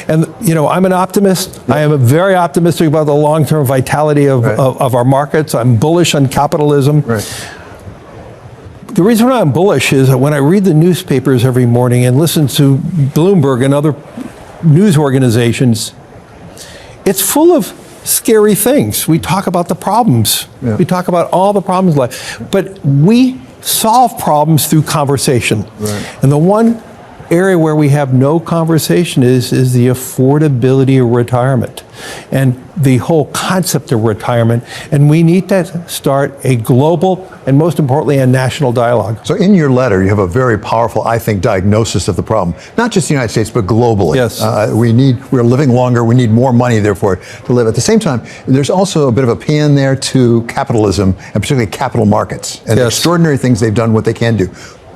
And I'm an optimist. I am very optimistic about the long-term vitality of our markets. I'm bullish on capitalism. The reason why I'm bullish is that when I read the newspapers every morning and listen to Bloomberg and other news organizations, it's full of scary things. We talk about the problems. We talk about all the problems in life. But we solve problems through conversation. And the one area where we have no conversation is the affordability of retirement and the whole concept of retirement. And we need to start a global and, most importantly, a national dialogue. So in your letter, you have a very powerful, I think, diagnosis of the problem, not just the United States, but globally. Yes. We're living longer. We need more money, therefore, to live. At the same time, there's also a bit of a pan there to capitalism, and particularly capital markets, and the extraordinary things they've done, what they can do.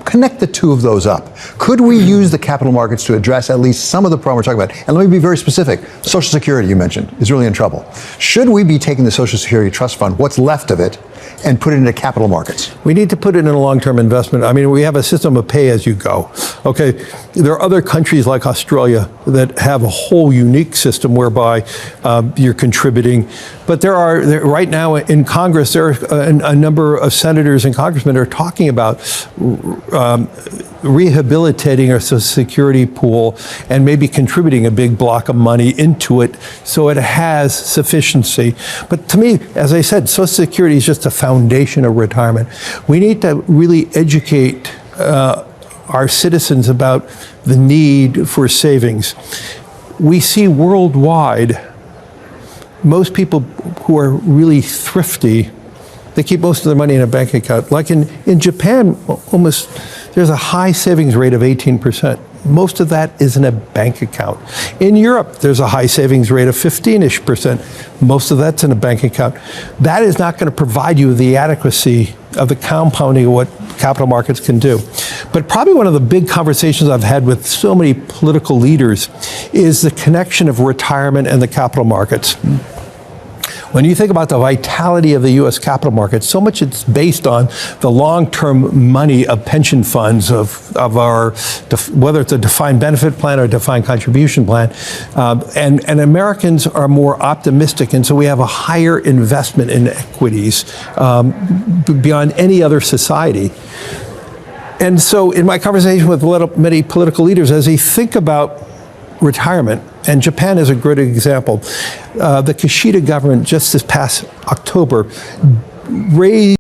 Connect the two of those up. Could we use the capital markets to address at least some of the problem we're talking about? And let me be very specific. Social Security, you mentioned, is really in trouble. Should we be taking the Social Security Trust Fund, what's left of it, and put it into capital markets? We need to put it in a long-term investment. I mean, we have a system of pay-as-you-go. Okay, there are other countries like Australia that have a whole unique system whereby you're contributing. But right now in Congress, there are a number of senators and congressmen are talking about rehabilitating our Social Security pool and maybe contributing a big block of money into it so it has sufficiency. But to me, as I said, Social Security is just a foundation of retirement. We need to really educate our citizens about the need for savings. We see worldwide, most people who are really thrifty, they keep most of their money in a bank account. Like in Japan, there's a high savings rate of 18%. Most of that is in a bank account. In Europe, there's a high savings rate of 15-ish%. Most of that's in a bank account. That is not going to provide you the adequacy of the compounding of what capital markets can do. But probably one of the big conversations I've had with so many political leaders is the connection of retirement and the capital markets. When you think about the vitality of the U.S. capital markets, so much it's based on the long-term money of pension funds of our, whether it's a defined benefit plan or a defined contribution plan, and Americans are more optimistic, and so we have a higher investment in equities beyond any other society. And so in my conversation with many political leaders, as they think about retirement, and Japan is a great example. The Kishida government just this past October raised